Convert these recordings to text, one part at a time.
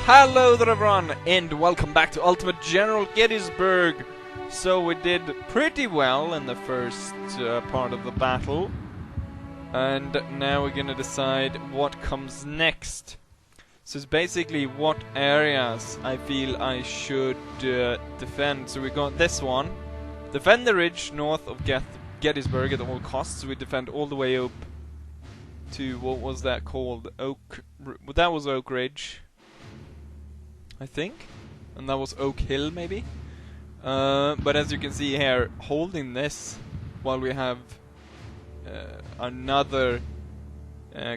Hello there everyone, and welcome back to Ultimate General Gettysburg. So we did pretty well in the first part of the battle, and now we're gonna decide what comes next. So it's basically what areas I feel I should defend. So we got this one. Defend the ridge north of Gettysburg at all costs. We defend all the way up to, what was that called? That was Oak Ridge, I think, and that was Oak Hill maybe. But as you can see here, holding this while we have another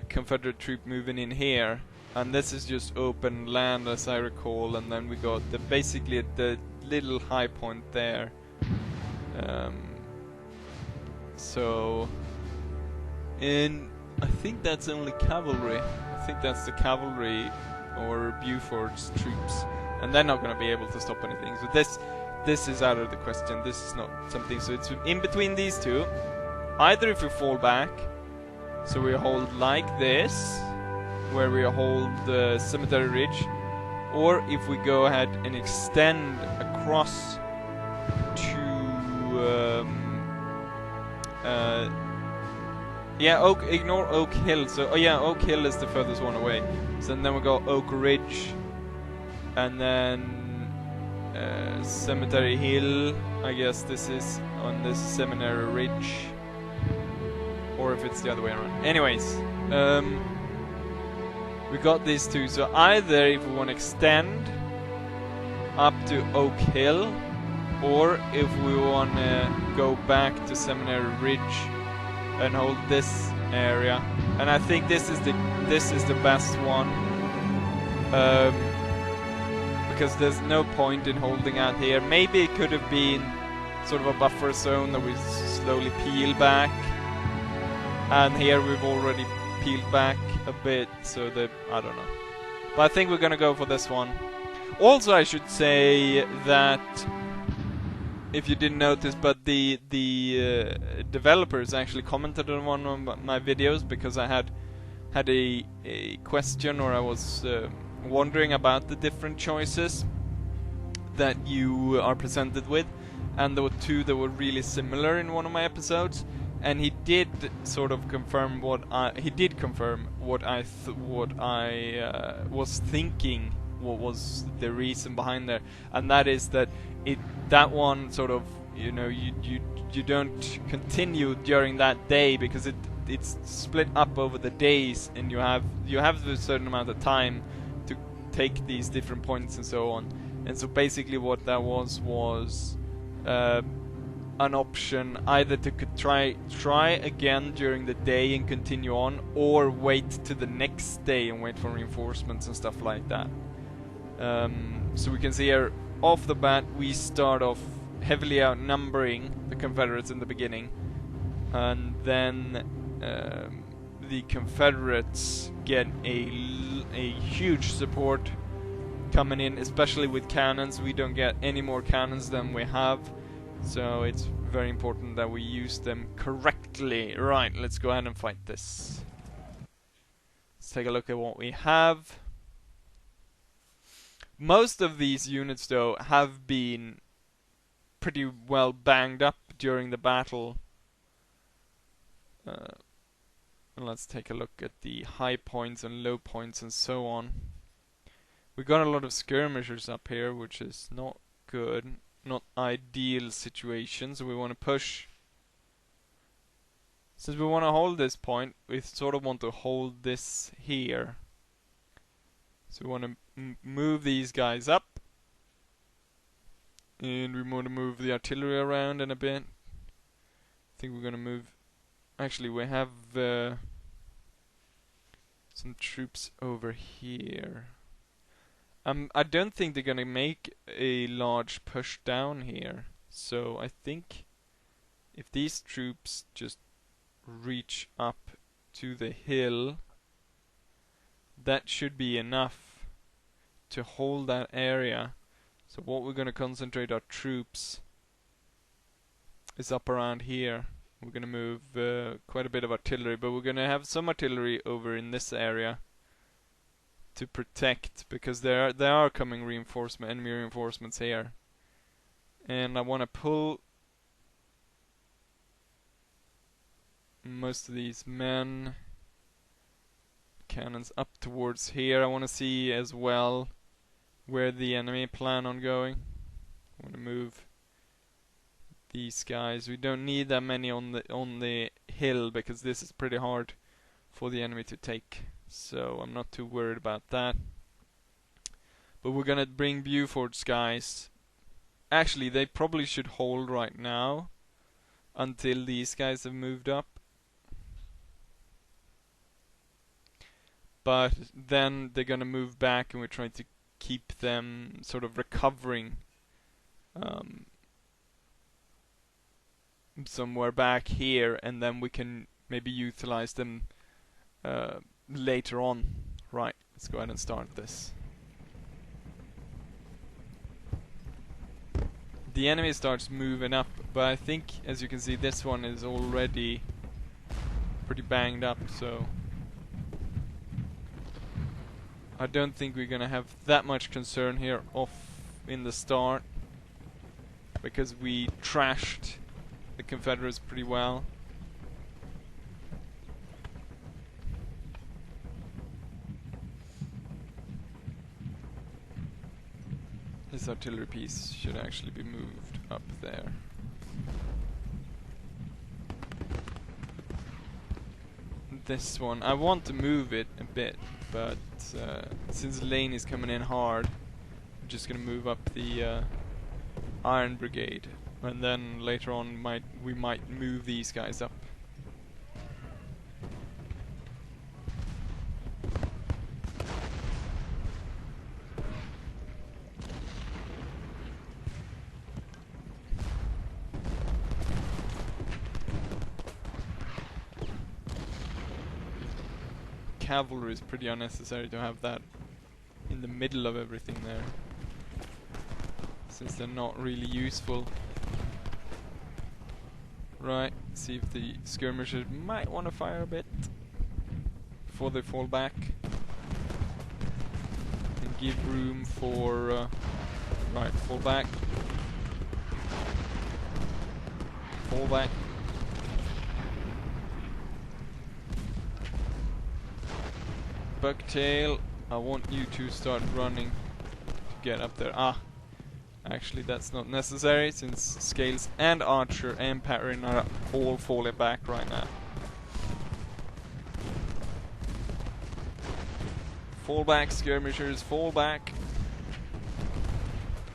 Confederate troop moving in here, and this is just open land as I recall, and then we got basically at the little high point there. And I think that's only cavalry. I think that's the cavalry or Buford's troops, and they're not going to be able to stop anything. So this is out of the question. This is not something. So it's in between these two. Either if we fall back, so we hold like this, where we hold the Cemetery Ridge, or if we go ahead and extend across to ignore Oak Hill. So Oak Hill is the furthest one away. So then we go Oak Ridge, and then Cemetery Hill. I guess this is on this Seminary Ridge, or if it's the other way around. Anyways, we got these two. So either if we want to extend up to Oak Hill, or if we want to go back to Seminary Ridge and hold this area. And I think this is the best one, because there's no point in holding out here. Maybe it could have been sort of a buffer zone that we slowly peel back, and here we've already peeled back a bit, so I don't know. But I think we're gonna go for this one. Also, I should say that, if you didn't notice, but the developers actually commented on one of my videos, because I had a question, or I was wondering about the different choices that you are presented with, and there were two that were really similar in one of my episodes, and he did sort of confirm what I was thinking. What was the reason behind there? And that is that that one sort of, you don't continue during that day, because it's split up over the days, and you have a certain amount of time to take these different points and so on. And so basically what that was an option either to try again during the day and continue on, or wait to the next day and wait for reinforcements and stuff like that. So we can see here off the bat we start off heavily outnumbering the Confederates in the beginning, and then the Confederates get a huge support coming in, especially with cannons. We don't get any more cannons than we have, so it's very important that we use them correctly. Right, let's go ahead and fight this. Let's take a look at what we have. Most of these units, though, have been pretty well banged up during the battle. Let's take a look at the high points and low points and so on. We got a lot of skirmishers up here, which is not good, not ideal situation. So we want to push. Since we want to hold this point, we sort of want to hold this here. So we want to move these guys up, and we want to move the artillery around in a bit. I think we're going to move. Actually, we have some troops over here. I don't think they're going to make a large push down here. So I think if these troops just reach up to the hill, that should be enough to hold that area. So what we're going to concentrate our troops is up around here. We're going to move quite a bit of artillery, but we're going to have some artillery over in this area to protect, because there are coming enemy reinforcements here. And I want to pull most of these men cannons up towards here. I want to see as well where the enemy plan on going. I want to move these guys. We don't need that many on the hill, because this is pretty hard for the enemy to take, so I'm not too worried about that. But we're gonna bring Buford's guys. Actually, they probably should hold right now until these guys have moved up. But then they're gonna move back, and we're trying to keep them sort of recovering somewhere back here, and then we can maybe utilize them later on. Right, let's go ahead and start this. The enemy starts moving up, but I think, as you can see, this one is already pretty banged up, so I don't think we're gonna have that much concern here off in the start, because we trashed the Confederates pretty well. This artillery piece should actually be moved up there. This one, I want to move it a bit, but since Lane is coming in hard, I'm just gonna move up the Iron Brigade, and then later on we might move these guys up. Cavalry is pretty unnecessary to have that in the middle of everything there, since they're not really useful. Right, see if the skirmishers might want to fire a bit before they fall back, and give room for right, fall back, fall back. Bucktail, I want you to start running to get up there. Ah, actually that's not necessary, since Scales and Archer and Perrin are all falling back right now. Fall back, skirmishers, fall back.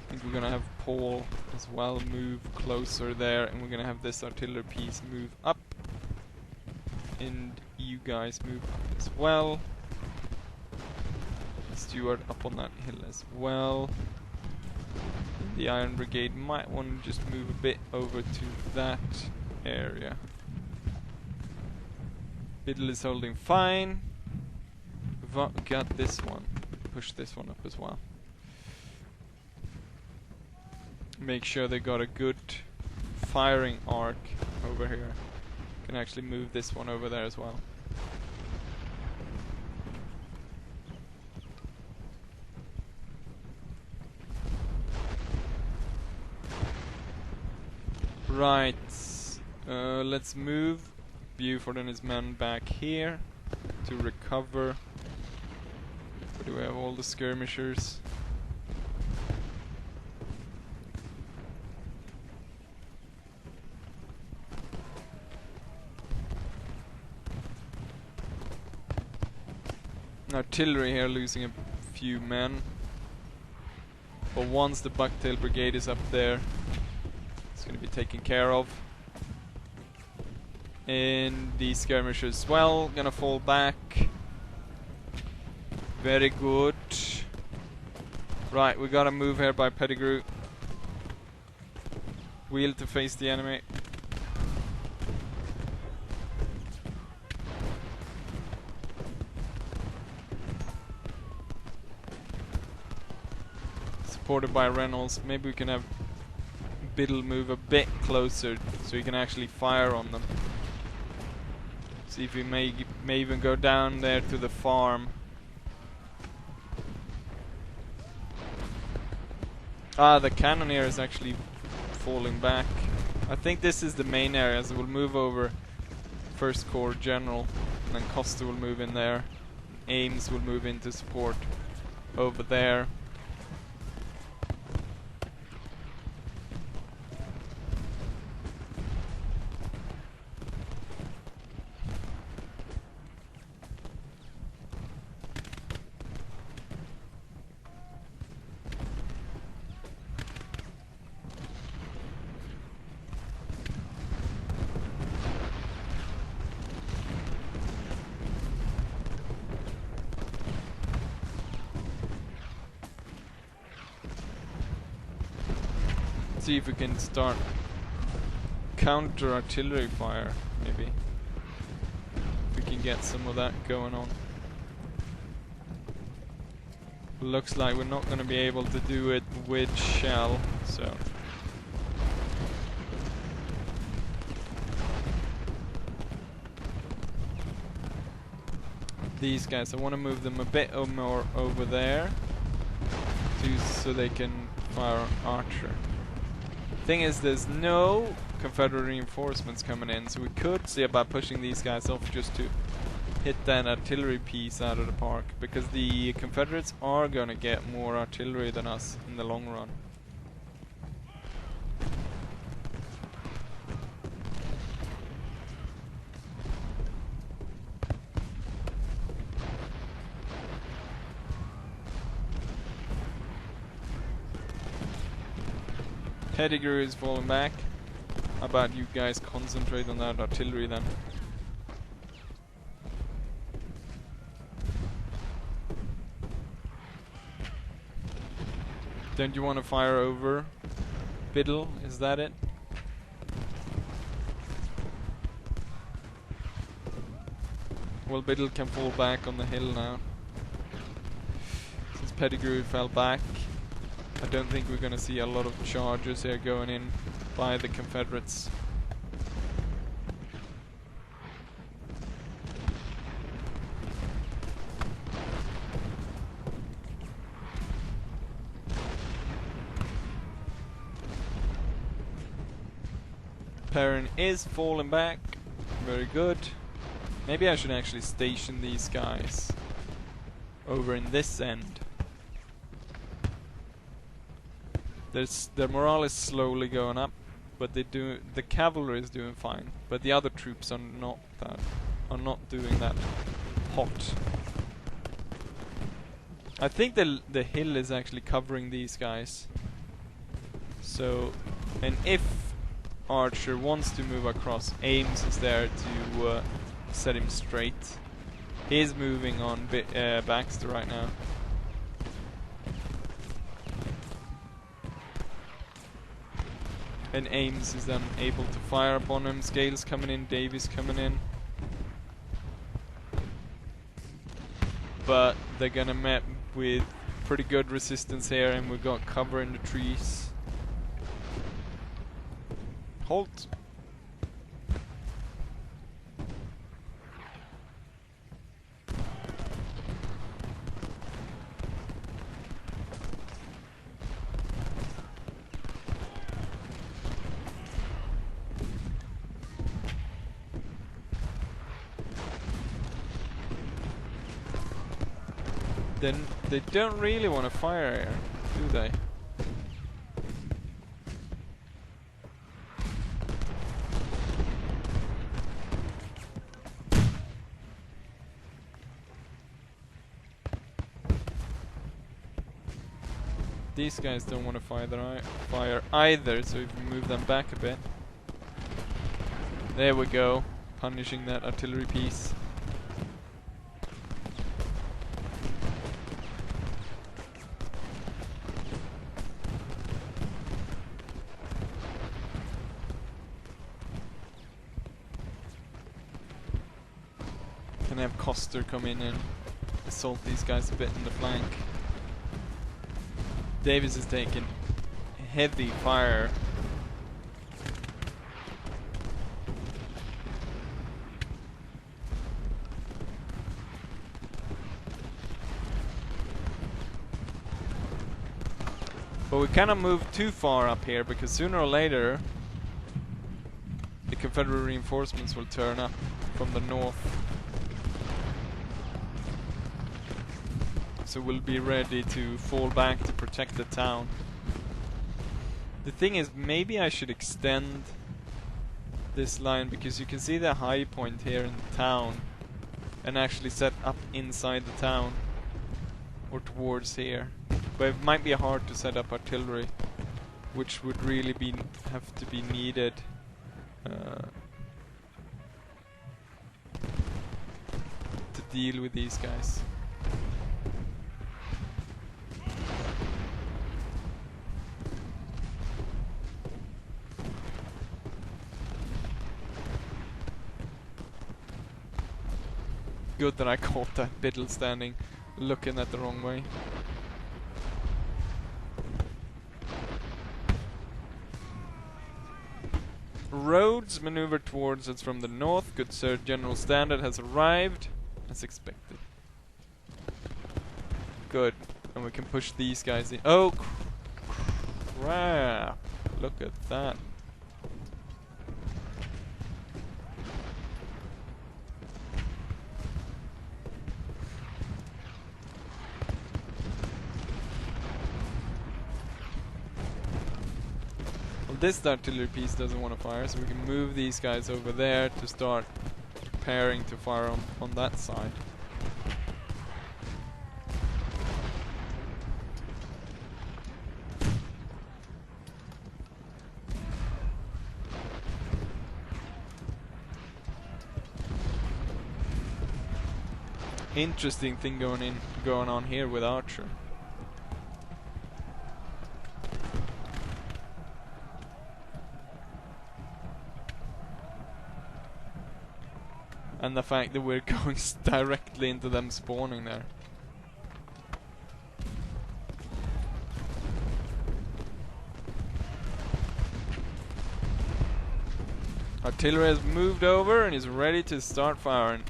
I think we're gonna have Paul as well move closer there, and we're gonna have this artillery piece move up, and you guys move up as well. Stewart up on that hill as well. The Iron Brigade might want to just move a bit over to that area. Biddle is holding fine. Got this one. Push this one up as well. Make sure they got a good firing arc over here. Can actually move this one over there as well. Right, let's move Buford and his men back here to recover. Where do we have all the skirmishers? Artillery here losing a few men, but once the Bucktail Brigade is up there, it's going to be taken care of. And the skirmishers as well gonna fall back. Very good. Right, we gotta move here by Pettigrew. Wheel to face the enemy. Supported by Reynolds. Maybe we can have Biddle move a bit closer so he can actually fire on them. See if we may even go down there to the farm Ah, the cannoneer is actually falling back. I think this is the main area, so we'll move over First Corps General, and then Costa will move in there. Ames will move into support over there. See if we can start counter artillery fire, maybe. If we can get some of that going on. Looks like we're not going to be able to do it with shell, so. These guys, I want to move them a bit more over there, so they can fire archer. Thing is, there's no Confederate reinforcements coming in, so we could see about pushing these guys off just to hit that artillery piece out of the park, because the Confederates are gonna get more artillery than us in the long run. Pettigrew is falling back. How about you guys concentrate on that artillery then? Don't you want to fire over Biddle? Is that it? Well, Biddle can fall back on the hill now. Since Pettigrew fell back, I don't think we're going to see a lot of charges here going in by the Confederates. Perrin is falling back. Very good. Maybe I should actually station these guys over in this end. Their morale is slowly going up, but the cavalry is doing fine. But the other troops are not doing that hot. I think the hill is actually covering these guys. So, and if Archer wants to move across, Ames is there to set him straight. He's moving on Baxter right now. And Ames is then able to fire upon him. Scales coming in, Davies coming in. But they're gonna met with pretty good resistance here, and we've got cover in the trees. Halt! Then they don't really want to fire here, do they? These guys don't want to fire either, so if we move them back a bit. There we go, punishing that artillery piece. Can have Coster come in and assault these guys a bit in the flank. Davis is taking heavy fire. But we cannot move too far up here, because sooner or later the Confederate reinforcements will turn up from the north. So we'll be ready to fall back to protect the town. The thing is, maybe I should extend this line, because you can see the high point here in the town, and actually set up inside the town, or towards here. But it might be hard to set up artillery, which would really have to be needed to deal with these guys. Good that I caught that Biddle standing looking at the wrong way. Roads maneuver towards us from the north. Good sir, General Standard has arrived as expected. Good. And we can push these guys in. Oh crap! Look at that. This artillery piece doesn't want to fire, so we can move these guys over there to start preparing to fire on that side. Interesting thing going on here with Archer. And the fact that we're going directly into them spawning there. Artillery has moved over and is ready to start firing.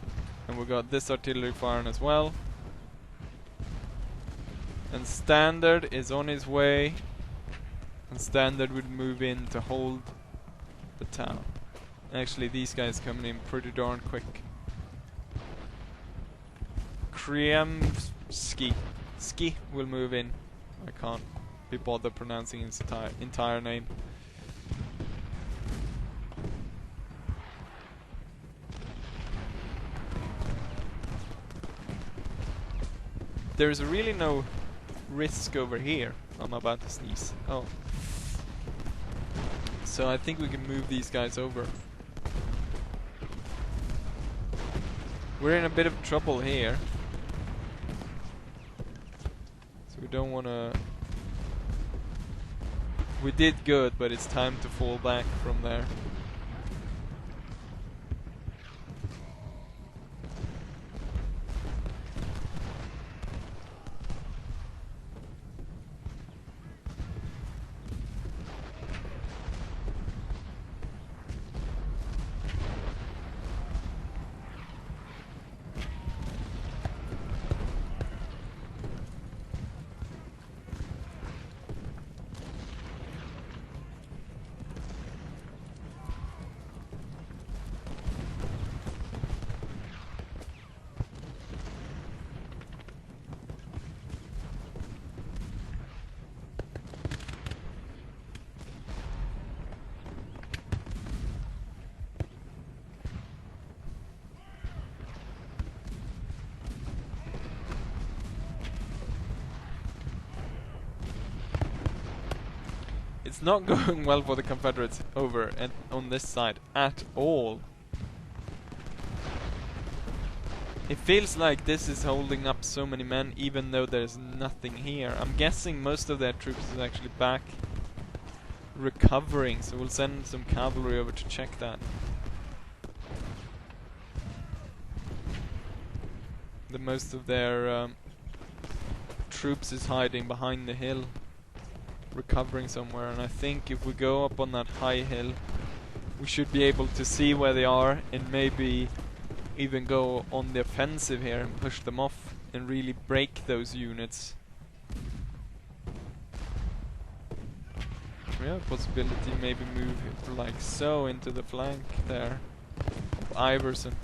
And we got this artillery firing as well. And Standard is on his way. And Standard would move in to hold the town. Actually, these guys coming in pretty darn quick. Kriemski will move in. I can't be bothered pronouncing his entire name. There's really no risk over here. I'm about to sneeze. Oh. So I think we can move these guys over. We're in a bit of trouble here. So we don't want to... We did good, but it's time to fall back from there. It's not going well for the Confederates over and on this side at all. It feels like this is holding up so many men even though there's nothing here. I'm guessing most of their troops is actually back recovering, so we'll send some cavalry over to check that. The most of their troops is hiding behind the hill, recovering somewhere, and I think if we go up on that high hill we should be able to see where they are and maybe even go on the offensive here and push them off and really break those units. we have a possibility maybe move it like so into the flank there. Iverson.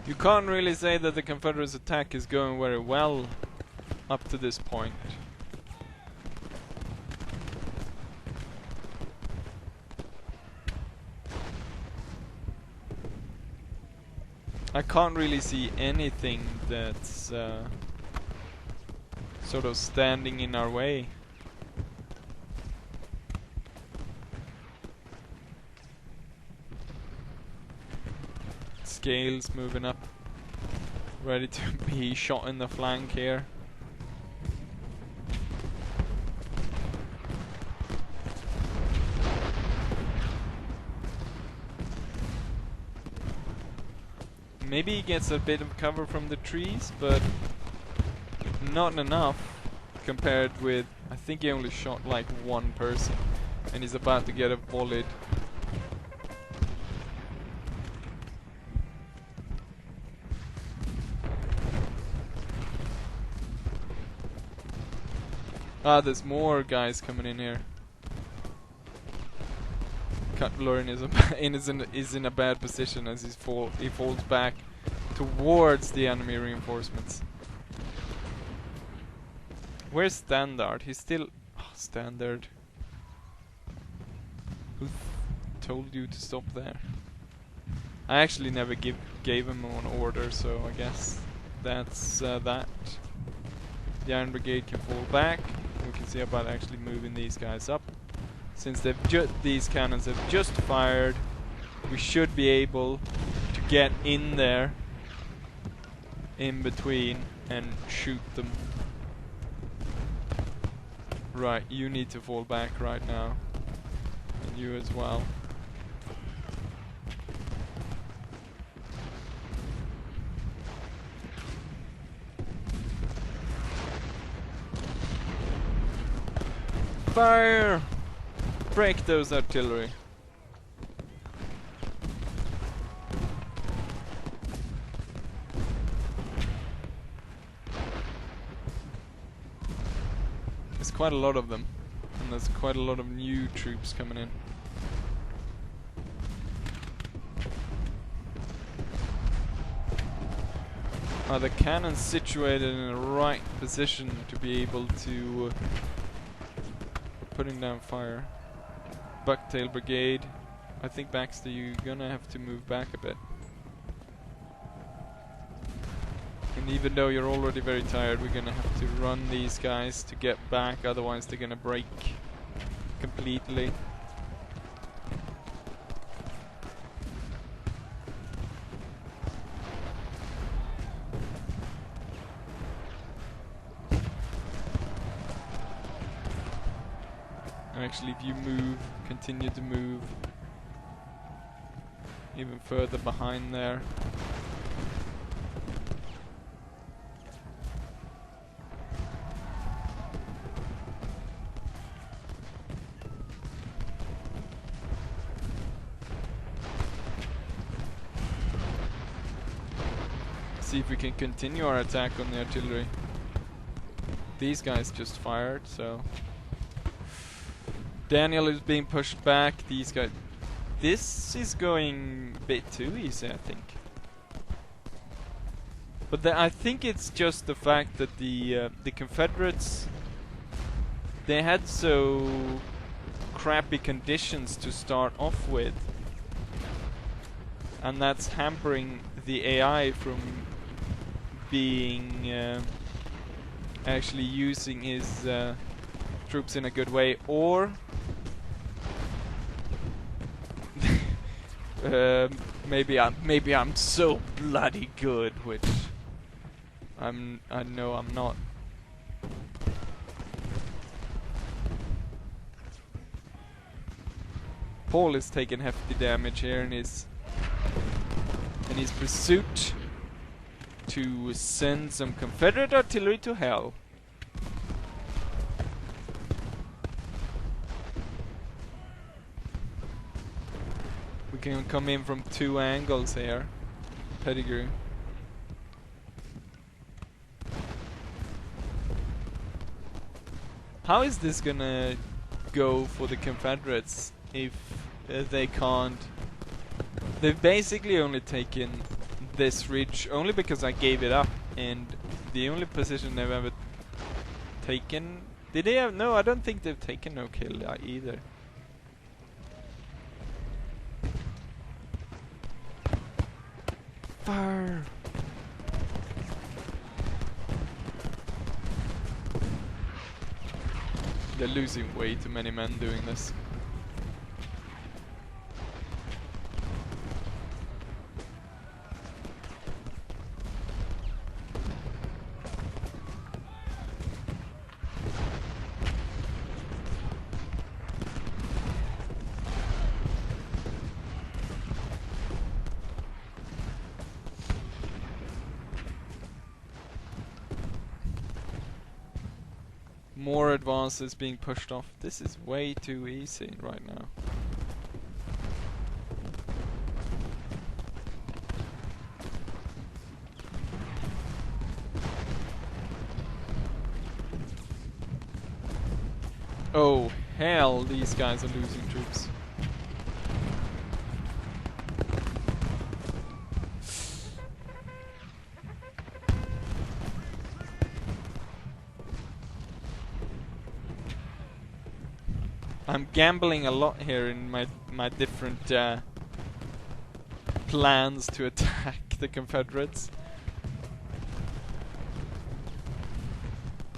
You can't really say that the Confederates' attack is going very well up to this point. I can't really see anything that's sort of standing in our way. Scales moving up, ready to be shot in the flank here. Maybe he gets a bit of cover from the trees, but not enough compared with, I think he only shot like one person and he's about to get a volleyed. Ah, there's more guys coming in here. Cutler is in a bad position as he falls back towards the enemy reinforcements. Where's Standard? He's still... Oh, Standard. Who told you to stop there? I actually never gave him an order, so I guess that's that. The Iron Brigade can fall back. We can see about actually moving these guys up. Since these cannons have just fired, we should be able to get in there, in between, and shoot them. Right, you need to fall back right now. And you as well. Fire! Break those artillery. There's quite a lot of them, and there's quite a lot of new troops coming in. Are the cannons situated in the right position to be able to putting down fire? Bucktail Brigade. I think Baxter, you're gonna have to move back a bit. And even though you're already very tired, we're gonna have to run these guys to get back, otherwise they're gonna break completely. Actually, if you move, continue to move even further behind there. See if we can continue our attack on the artillery. These guys just fired, so Daniel is being pushed back. These guys. This is going a bit too easy, I think. But I think it's just the fact that the Confederates, they had so crappy conditions to start off with and that's hampering the AI from being actually using his troops in a good way, or maybe I'm so bloody good, which I know I'm not. Paul is taking hefty damage here in his pursuit to send some Confederate artillery to hell. We can come in from two angles here. Pettigrew. How is this gonna go for the Confederates if they can't? They've basically only taken this ridge only because I gave it up, and the only position they've ever taken... Did they have... No, I don't think they've taken no kill either. Fire! They're losing way too many men doing this. More advances being pushed off. This is way too easy right now. Oh hell, these guys are losing troops. I'm gambling a lot here in my different plans to attack the Confederates.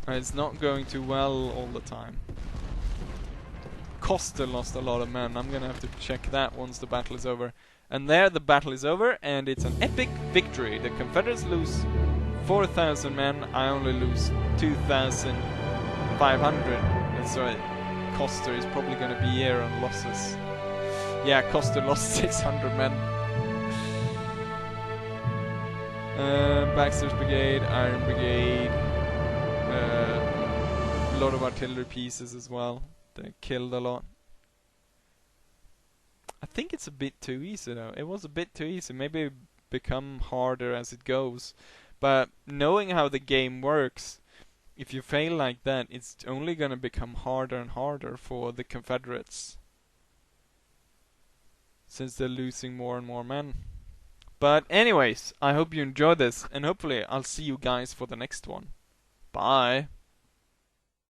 It's not going too well all the time. Costa lost a lot of men. I'm gonna have to check that once the battle is over. And there the battle is over, and it's an epic victory. The Confederates lose 4,000 men. I only lose 2,500. And so Costa is probably going to be here on losses. Yeah, Costa lost 600 men. Baxter's Brigade, Iron Brigade, a lot of artillery pieces as well. They killed a lot. I think it's a bit too easy though. It was a bit too easy. Maybe it become harder as it goes. But knowing how the game works, if you fail like that, it's only gonna become harder and harder for the Confederates, since they're losing more and more men. But anyways, I hope you enjoyed this, and hopefully I'll see you guys for the next one. Bye!